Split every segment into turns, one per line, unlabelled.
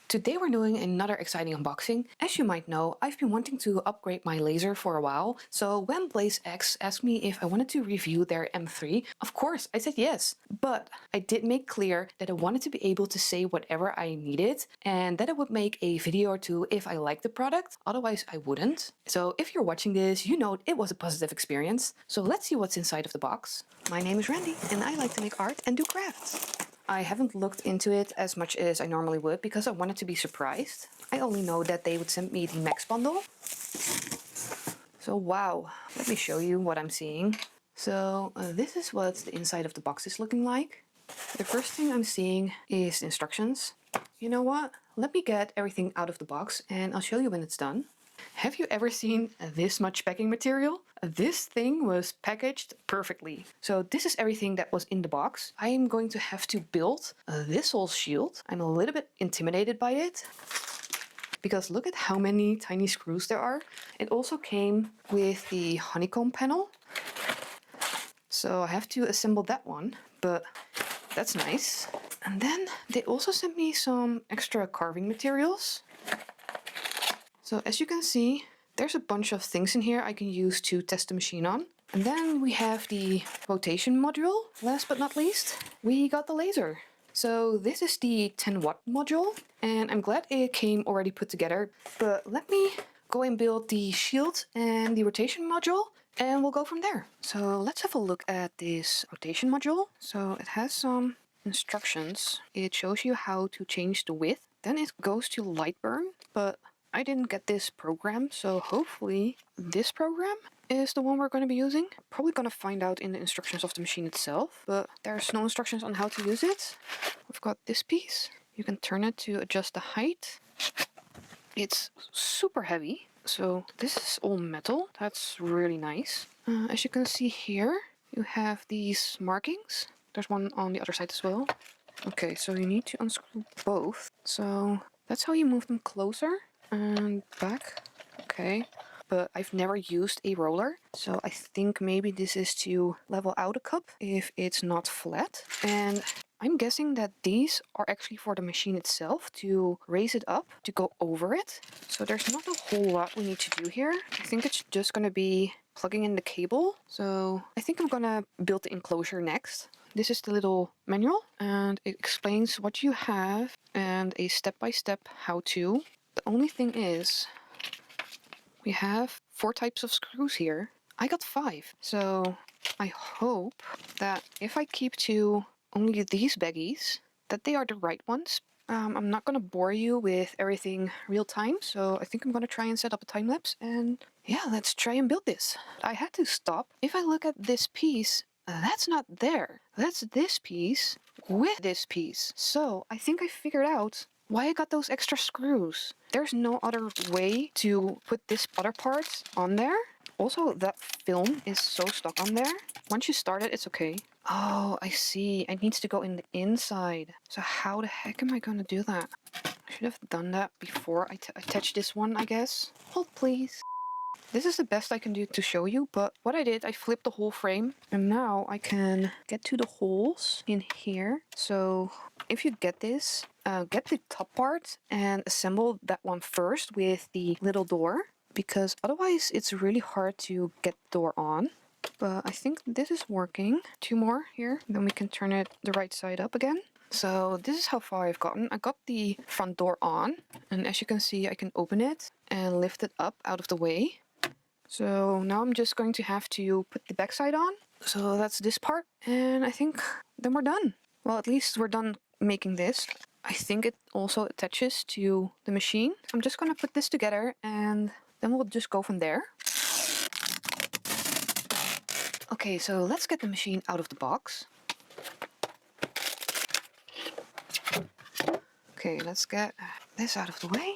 Today we're doing another exciting unboxing. As you might know, I've been wanting to upgrade my laser for a while, so when BlazeX asked me if I wanted to review their M3, of course I said yes. But I did make clear that I wanted to be able to say whatever I needed and that I would make a video or two if I liked the product, otherwise I wouldn't. So if you're watching this, you know it was a positive experience. So let's see what's inside of the box. My name is Randy and I like to make art and do crafts. I haven't looked into it as much as I normally would because I wanted to be surprised. I only know that they would send me the Max bundle. So wow, let me show you what I'm seeing. So this is what the inside of the box is looking like. The first thing I'm seeing is the instructions. You know what? Let me get everything out of the box and I'll show you when it's done. Have you ever seen this much packing material? This thing was packaged perfectly. So this is everything that was in the box. I am going to have to build this whole shield. I'm a little bit intimidated by it because look at how many tiny screws there are. It also came with the honeycomb panel. So I have to assemble that one, but that's nice. And then they also sent me some extra carving materials. So as you can see, there's a bunch of things in here I can use to test the machine on. And then we have the rotation module. Last but not least, we got the laser. So this is the 10-watt module, and I'm glad it came already put together. But let me go and build the shield and the rotation module, and we'll go from there. So let's have a look at this rotation module. So it has some instructions. It shows you how to change the width. Then it goes to light burn, but I didn't get this program, so hopefully this program is the one we're going to be using. Probably going to find out in the instructions of the machine itself, but there's no instructions on how to use it. We've got this piece. You can turn it to adjust the height. It's super heavy, so this is all metal. That's really nice. As you can see here, you have these markings. There's one on the other side as well. Okay, so you need to unscrew both. So that's how you move them closer and back. Okay, but I've never used a roller, so I think maybe this is to level out a cup if it's not flat. And I'm guessing that these are actually for the machine itself to raise it up, to go over it. So there's not a whole lot we need to do here. I think it's just going to be plugging in the cable. So I think I'm going to build the enclosure next. This is the little manual and it explains what you have and a step-by-step how-to. The only thing is, we have 4 types of screws here. I got 5, so I hope that if I keep to only these baggies, that they are the right ones. I'm not going to bore you with everything real time, so I think I'm going to try and set up a time lapse and yeah, let's try and build this. I had to stop. If I look at this piece, that's not there. That's this piece with this piece. So I think I figured out why I got those extra screws. There's no other way to put this other part on there. Also, that film is so stuck on there. Once you start it, it's okay. Oh, I see. It needs to go in the inside. So how the heck am I going to do that? I should have done that before I attach this one, I guess. Hold, please. This is the best I can do to show you, but what I did, I flipped the whole frame and now I can get to the holes in here. So if you get this, get the top part and assemble that one first with the little door, because otherwise it's really hard to get the door on. But I think this is working. 2 more here, then we can turn it the right side up again. So this is how far I've gotten. I got the front door on, and as you can see, I can open it and lift it up out of the way. So now I'm just going to have to put the backside on. So that's this part, and I think then we're done. Well, at least we're done making this. I think it also attaches to the machine. I'm just going to put this together and then we'll just go from there. Okay, so let's get the machine out of the box. Okay, let's get this out of the way.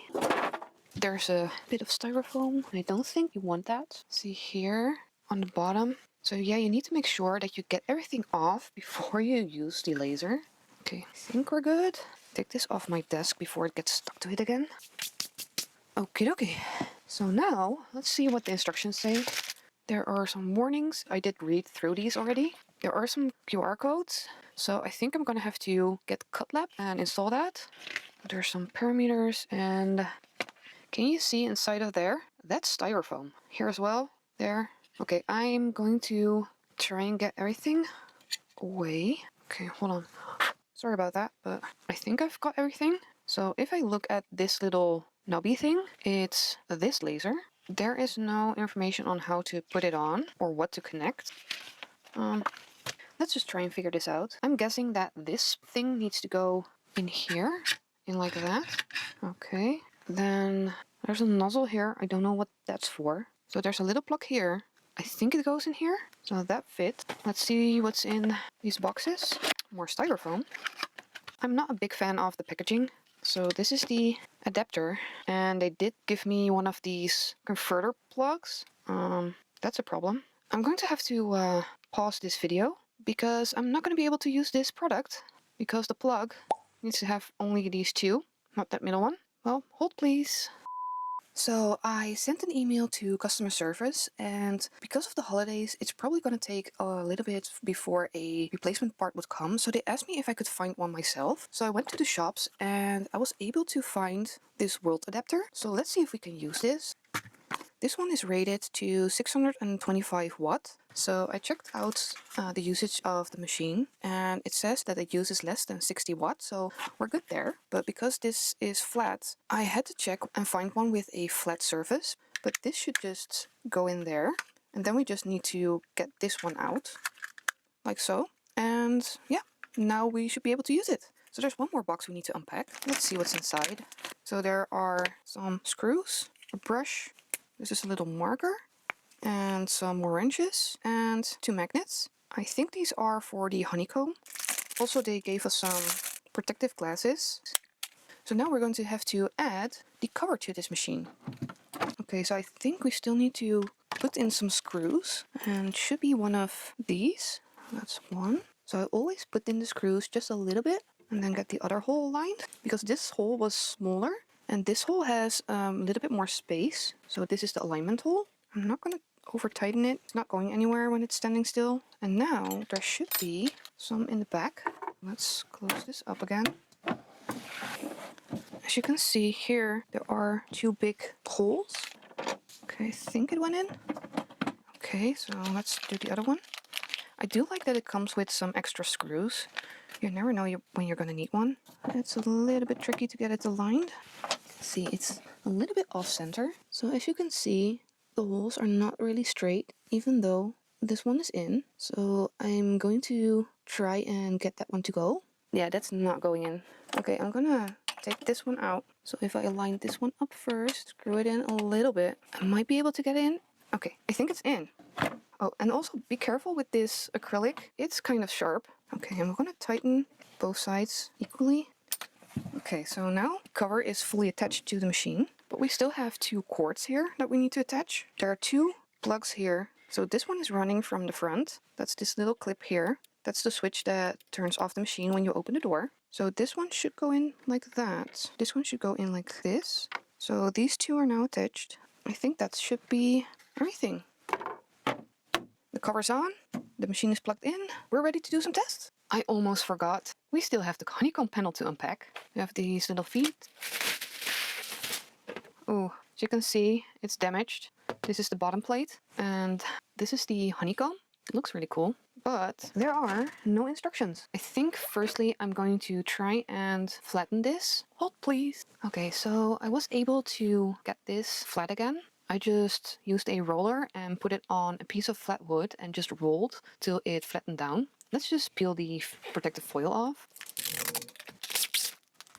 There's a bit of styrofoam. I don't think you want that. See here on the bottom. So yeah, you need to make sure that you get everything off before you use the laser. Okay, I think we're good. Take this off my desk before it gets stuck to it again. Okie dokie. So now, let's see what the instructions say. There are some warnings. I did read through these already. There are some QR codes. So I think I'm gonna have to get Cutlab and install that. There's some parameters, and can you see inside of there? That's styrofoam. Here as well, there. Okay, I'm going to try and get everything away. Okay, hold on. Sorry about that, but I think I've got everything. So if I look at this little knobby thing, it's this laser. There is no information on how to put it on or what to connect. Let's just try and figure this out. I'm guessing that this thing needs to go in here, in like that. Okay, then there's a nozzle here. I don't know what that's for. So there's a little plug here. I think it goes in here. So that fits. Let's see what's in these boxes. More styrofoam. I'm not a big fan of the packaging. So this is the adapter, and they did give me one of these converter plugs. That's a problem. I'm going to have to pause this video because I'm not going to be able to use this product because the plug needs to have only these two, not that middle one. Well, hold please. So I sent an email to customer service, and because of the holidays, it's probably going to take a little bit before a replacement part would come. So they asked me if I could find one myself. So I went to the shops and I was able to find this world adapter. So let's see if we can use this. This one is rated to 625 watt. So I checked out the usage of the machine, and it says that it uses less than 60 watts, so we're good there. But because this is flat, I had to check and find one with a flat surface. But this should just go in there, and then we just need to get this one out, like so. And yeah, now we should be able to use it. So there's one more box we need to unpack. Let's see what's inside. So there are some screws, a brush. This is a little marker and some more wrenches and 2 magnets. I think these are for the honeycomb. Also, they gave us some protective glasses. So now we're going to have to add the cover to this machine. Okay, so I think we still need to put in some screws, and it should be one of these. That's one. So I always put in the screws just a little bit and then get the other hole lined, because this hole was smaller. And this hole has a little bit more space. So this is the alignment hole. I'm not going to over tighten it. It's not going anywhere when it's standing still. And now there should be some in the back. Let's close this up again. As you can see here, there are 2 big holes. Okay, I think it went in. Okay, so let's do the other one. I do like that it comes with some extra screws. You never know when you're going to need one. It's a little bit tricky to get it aligned. See, it's a little bit off center. So as you can see, the holes are not really straight, even though this one is in. So I'm going to try and get that one to go. Yeah, that's not going in. Okay, I'm gonna take this one out. So if I align this one up first, screw it in a little bit, I might be able to get in. Okay, I think it's in. Oh, and also be careful with this acrylic. It's kind of sharp. Okay, I'm gonna tighten both sides equally. Okay, so now the cover is fully attached to the machine, but we still have 2 cords here that we need to attach. There are 2 plugs here. So this one is running from the front. That's this little clip here. That's the switch that turns off the machine when you open the door. So this one should go in like that. This one should go in like this. So these 2 are now attached. I think that should be everything. The cover's on. The machine is plugged in. We're ready to do some tests. I almost forgot. We still have the honeycomb panel to unpack. We have these little feet. Oh, as you can see, it's damaged. This is the bottom plate, and this is the honeycomb. It looks really cool, but there are no instructions. I think firstly I'm going to try and flatten this. Hold please. Okay, so I was able to get this flat again. I just used a roller and put it on a piece of flat wood and just rolled till it flattened down. Let's just peel the protective foil off.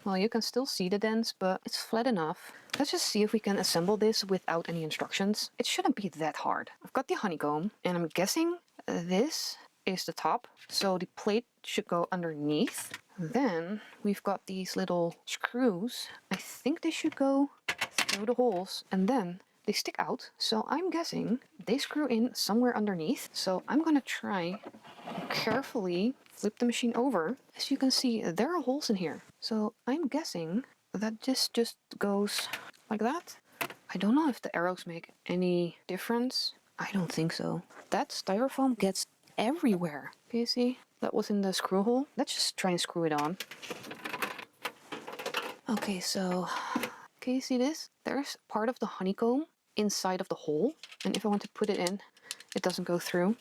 Well, you can still see the dents, but it's flat enough. Let's just see if we can assemble this without any instructions. It shouldn't be that hard. I've got the honeycomb, and I'm guessing this is the top, so the plate should go underneath. Then we've got these little screws. I think they should go through the holes, and then they stick out, so I'm guessing they screw in somewhere underneath. So I'm gonna try and carefully flip the machine over. As you can see, there are holes in here. So I'm guessing that this just goes like that. I don't know if the arrows make any difference. I don't think so. That styrofoam gets everywhere. Can you see? That was in the screw hole. Let's just try and screw it on. Okay, so can you see this? There's part of the honeycomb inside of the hole, and if I want to put it in, it doesn't go through.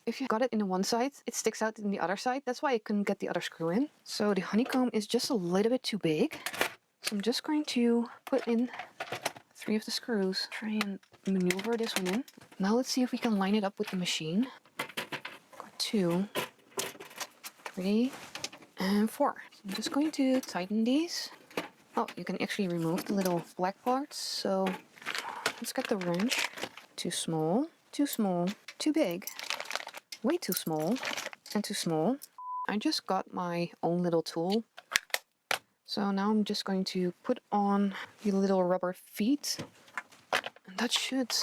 If you got it in one side, it sticks out in the other side. That's why I couldn't get the other screw in. So the honeycomb is just a little bit too big. So I'm just going to put in 3 of the screws. Try and maneuver this one in. Now let's see if we can line it up with the machine. Got 2, 3, and 4. So I'm just going to tighten these. Oh, you can actually remove the little black parts. So let's get the wrench. Too small, too small, too big. Way too small and too small. I just got my own little tool. So now I'm just going to put on the little rubber feet. And that should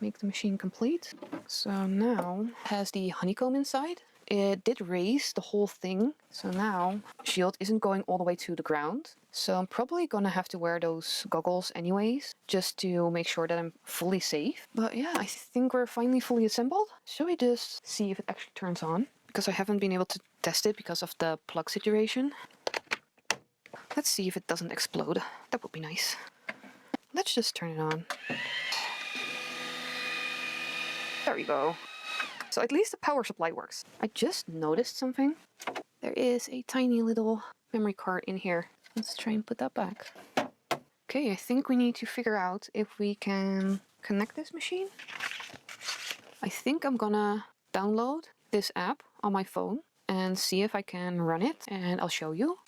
make the machine complete. So now it has the honeycomb inside. It did raise the whole thing. So now shield isn't going all the way to the ground. So I'm probably gonna have to wear those goggles anyways, just to make sure that I'm fully safe. But yeah, I think we're finally fully assembled. Shall we just see if it actually turns on? Because I haven't been able to test it because of the plug situation. Let's see if it doesn't explode. That would be nice. Let's just turn it on. There we go. So at least the power supply works. I just noticed something. There is a tiny little memory card in here. Let's try and put that back. Okay, I think we need to figure out if we can connect this machine. I think I'm gonna download this app on my phone and see if I can run it, and I'll show you.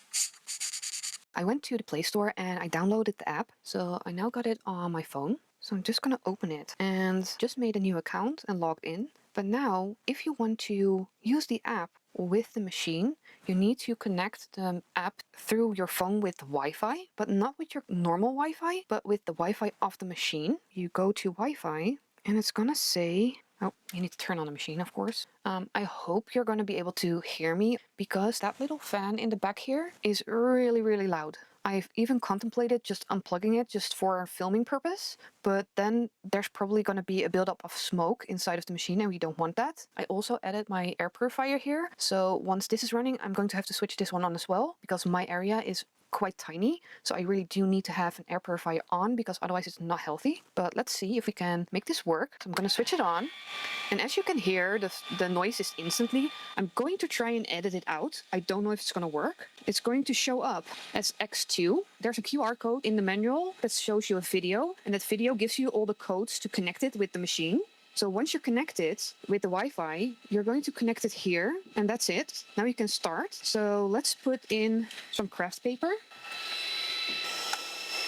I went to the Play Store and I downloaded the app, so I now got it on my phone. So I'm just gonna open it and just made a new account and logged in. But now, if you want to use the app with the machine, you need to connect the app through your phone with Wi-Fi, but not with your normal Wi-Fi, but with the Wi-Fi of the machine. You go to Wi-Fi and it's gonna say, oh, you need to turn on the machine, of course. I hope you're gonna be able to hear me because that little fan in the back here is really, really loud. I've even contemplated just unplugging it just for filming purpose, but then there's probably going to be a buildup of smoke inside of the machine and we don't want that. I also added my air purifier here, so once this is running, I'm going to have to switch this one on as well because my area is quite tiny, so I really do need to have an air purifier on because otherwise it's not healthy. But let's see if we can make this work. So I'm going to switch it on, and as you can hear, the noise is instantly. I'm going to try and edit it out. I don't know if it's going to work. It's going to show up as X2. There's a QR code in the manual that shows you a video, and that video gives you all the codes to connect it with the machine. So once you're connected with the Wi-Fi, you're going to connect it here, and that's it. Now you can start. So let's put in some craft paper.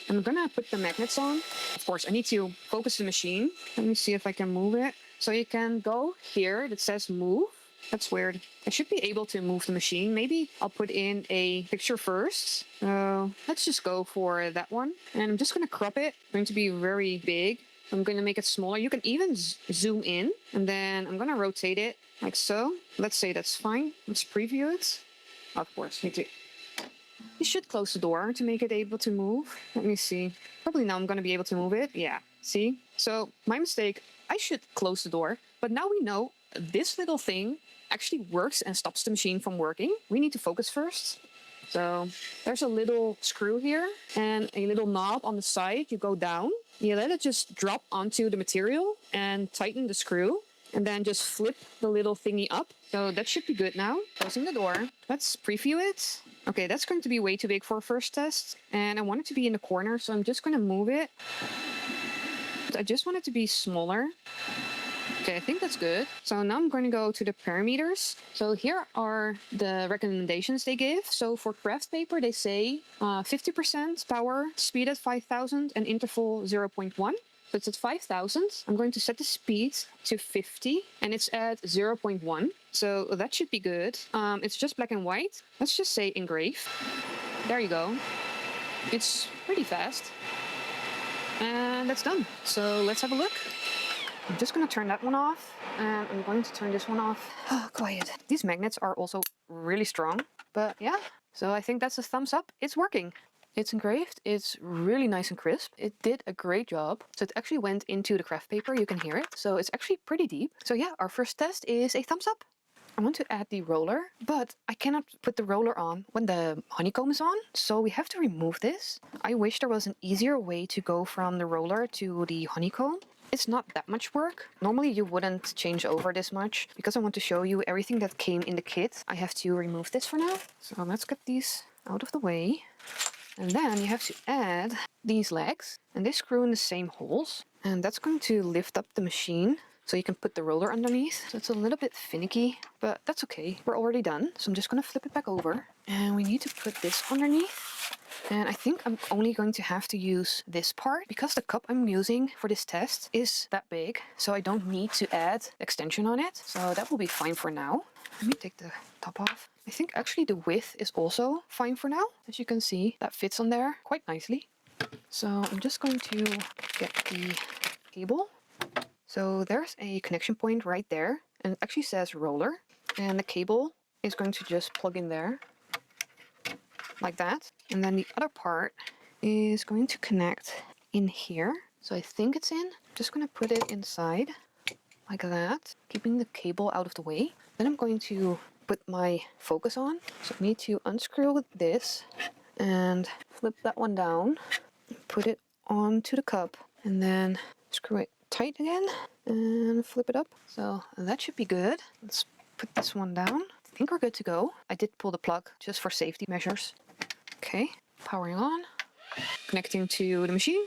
I'm gonna put the magnets on. Of course, I need to focus the machine. Let me see if I can move it. So you can go here that says move. That's weird. I should be able to move the machine. Maybe I'll put in a picture first. Let's just go for that one. And I'm just gonna crop it. It's going to be very big. I'm going to make it smaller. You can even zoom in, and then I'm going to rotate it like so. Let's say that's fine. Let's preview it. Of course, need to. You should close the door to make it able to move. Let me see. Probably now I'm going to be able to move it. Yeah, see? So my mistake, I should close the door. But now we know this little thing actually works and stops the machine from working. We need to focus first. So there's a little screw here and a little knob on the side. You go down. You let it just drop onto the material and tighten the screw, and then just flip the little thingy up. So that should be good now. Closing the door. Let's preview it. Okay, that's going to be way too big for a first test. And I want it to be in the corner, so I'm just going to move it. I just want it to be smaller. Okay, I think that's good. So now I'm going to go to the parameters. So here are the recommendations they give. So for craft paper, they say 50% power, speed at 5,000, and interval 0.1. So it's at 5,000. I'm going to set the speed to 50, and it's at 0.1. So that should be good. It's just black and white. Let's just say engrave. There you go. It's pretty fast. And that's done. So let's have a look. I'm just going to turn that one off, and I'm going to turn this one off. Oh, quiet. These magnets are also really strong, but yeah. So I think that's a thumbs up. It's working. It's engraved. It's really nice and crisp. It did a great job. So it actually went into the craft paper. You can hear it. So it's actually pretty deep. So yeah, our first test is a thumbs up. I want to add the roller, but I cannot put the roller on when the honeycomb is on, so we have to remove this. I wish there was an easier way to go from the roller to the honeycomb. It's not that much work. Normally you wouldn't change over this much. Because I want to show you everything that came in the kit, I have to remove this for now. So let's get these out of the way. And then you have to add these legs, and they screw in the same holes. And that's going to lift up the machine so you can put the roller underneath. So it's a little bit finicky, but that's okay. We're already done. So I'm just going to flip it back over. And we need to put this underneath. And I think I'm only going to have to use this part because the cup I'm using for this test is that big. So I don't need to add extension on it. So that will be fine for now. Let me take the top off. I think actually the width is also fine for now. As you can see, that fits on there quite nicely. So I'm just going to get the cable. So there's a connection point right there, and it actually says roller, and the cable is going to just plug in there like that. And then the other part is going to connect in here. So I think it's in. Just going to put it inside like that, keeping the cable out of the way. Then I'm going to put my focus on. So I need to unscrew this and flip that one down, put it onto the cup, and then screw it tight again and flip it up. So that should be good. Let's put this one down. I think we're good to go. I did pull the plug just for safety measures. Okay, powering on, connecting to the machine,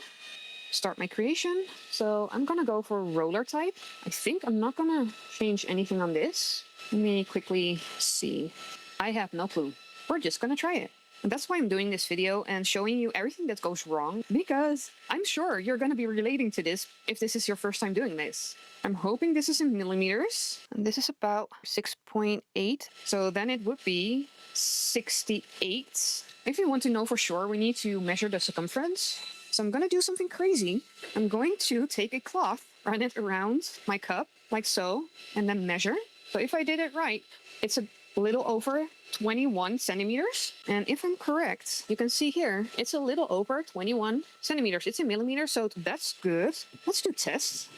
start my creation. So I'm gonna go for roller type. I think I'm not gonna change anything on this. Let me quickly see. I have no clue. We're just gonna try it. And that's why I'm doing this video and showing you everything that goes wrong, because I'm sure you're going to be relating to this if this is your first time doing this. I'm hoping this is in millimeters, and this is about 6.8. So then it would be 68. If you want to know for sure, we need to measure the circumference. So I'm going to do something crazy. I'm going to take a cloth, run it around my cup like so, and then measure. So if I did it right, it's a little over 21 centimeters. And if I'm correct, you can see here, it's a little over 21 centimeters. It's in millimeters, so that's good. Let's do tests.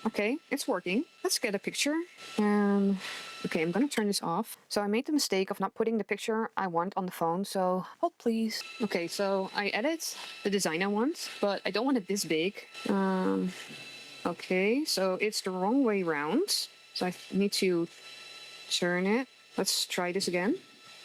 Okay, it's working. Let's get a picture. Okay, I'm gonna turn this off. So I made the mistake of not putting the picture I want on the phone, so hold please. Okay, so I added the design I want, but I don't want it this big. Okay, so it's the wrong way around. So I need to turn it. Let's try this again.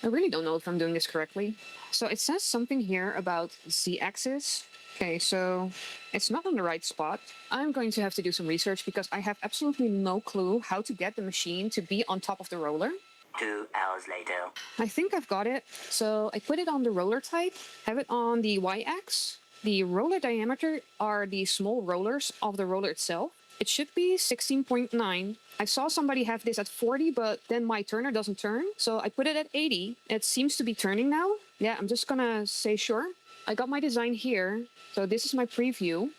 I really don't know if I'm doing this correctly. So it says something here about Z-axis. Okay, so it's not on the right spot. I'm going to have to do some research because I have absolutely no clue how to get the machine to be on top of the roller.
2 hours later.
I think I've got it. So I put it on the roller type, have it on the Y-axis. The roller diameter are the small rollers of the roller itself. It should be 16.9. I saw somebody have this at 40, but then my turner doesn't turn. So I put it at 80. It seems to be turning now. Yeah, I'm just gonna say sure. I got my design here. So this is my preview.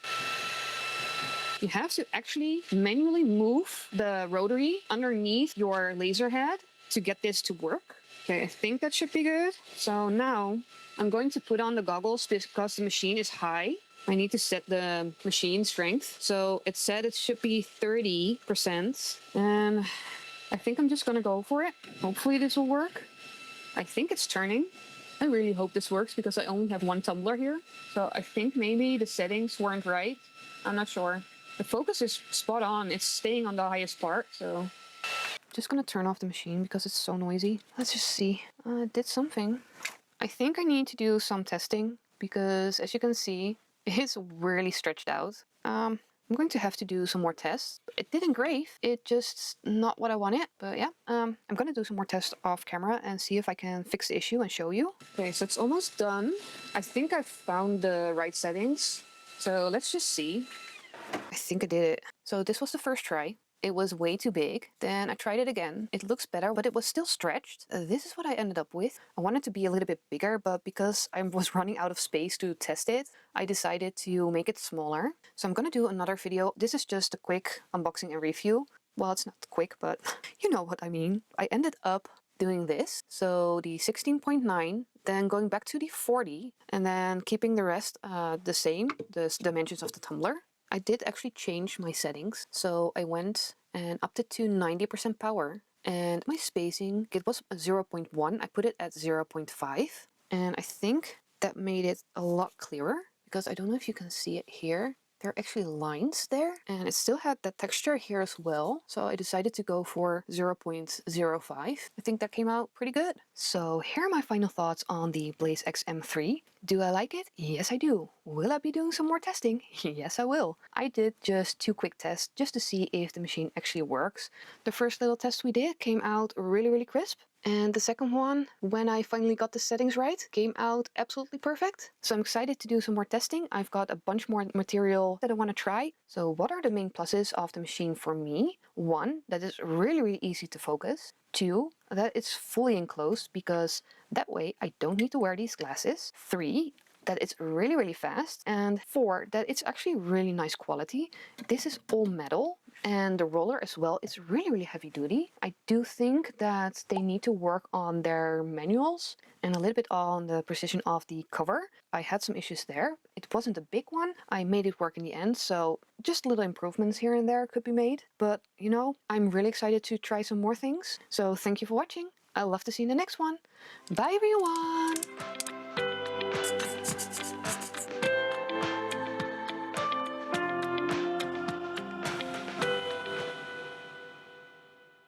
You have to actually manually move the rotary underneath your laser head to get this to work. Okay, I think that should be good. So now I'm going to put on the goggles because the machine is high. I need to set the machine strength. So it said it should be 30%. And I think I'm just gonna go for it. Hopefully this will work. I think it's turning. I really hope this works because I only have one tumbler here. So I think maybe the settings weren't right. I'm not sure. The focus is spot on. It's staying on the highest part, so. Just gonna turn off the machine because it's so noisy. Let's just see. It did something. I think I need to do some testing because as you can see, it's really stretched out. I'm going to have to do some more tests. It did engrave. It just not what I wanted. But yeah, I'm going to do some more tests off camera and see if I can fix the issue and show you. Okay, so it's almost done. I think I found the right settings. So let's just see. I think I did it. So this was the first try. It was way too big. Then I tried it again. It looks better, but it was still stretched. This is what I ended up with. I wanted to be a little bit bigger, but because I was running out of space to test it, I decided to make it smaller. So I'm gonna do another video. This is just a quick unboxing and review. Well, it's not quick, but you know what I mean. I ended up doing this. So the 16.9, then going back to the 40, and then keeping the rest the same, the dimensions of the tumbler. I did actually change my settings. So I went and upped it to 90% power And my spacing, it was 0.1. I put it at 0.5. And I think that made it a lot clearer, because I don't know if you can see it here. There are actually lines there, and it still had that texture here as well. So I decided to go for 0.05. I think that came out pretty good. So here are my final thoughts on the BlazeX M3. Do I like it? Yes, I do. Will I be doing some more testing? Yes, I will. I did just 2 quick tests just to see if the machine actually works. The first little test we did came out really crisp. And the second one, when I finally got the settings right, came out absolutely perfect. So I'm excited to do some more testing. I've got a bunch more material that I want to try. So what are the main pluses of the machine for me? 1, that it's really easy to focus. 2, that it's fully enclosed, because that way I don't need to wear these glasses. 3, that it's really fast. And 4, that it's actually really nice quality. This is all metal. And the roller as well, it's really heavy duty. I do think that they need to work on their manuals and a little bit on the precision of the cover. I had some issues there. It wasn't a big one. I made it work in the end, so just little improvements here and there could be made. But, you know, I'm really excited to try some more things. So thank you for watching. I'd love to see you in the next one. Bye everyone!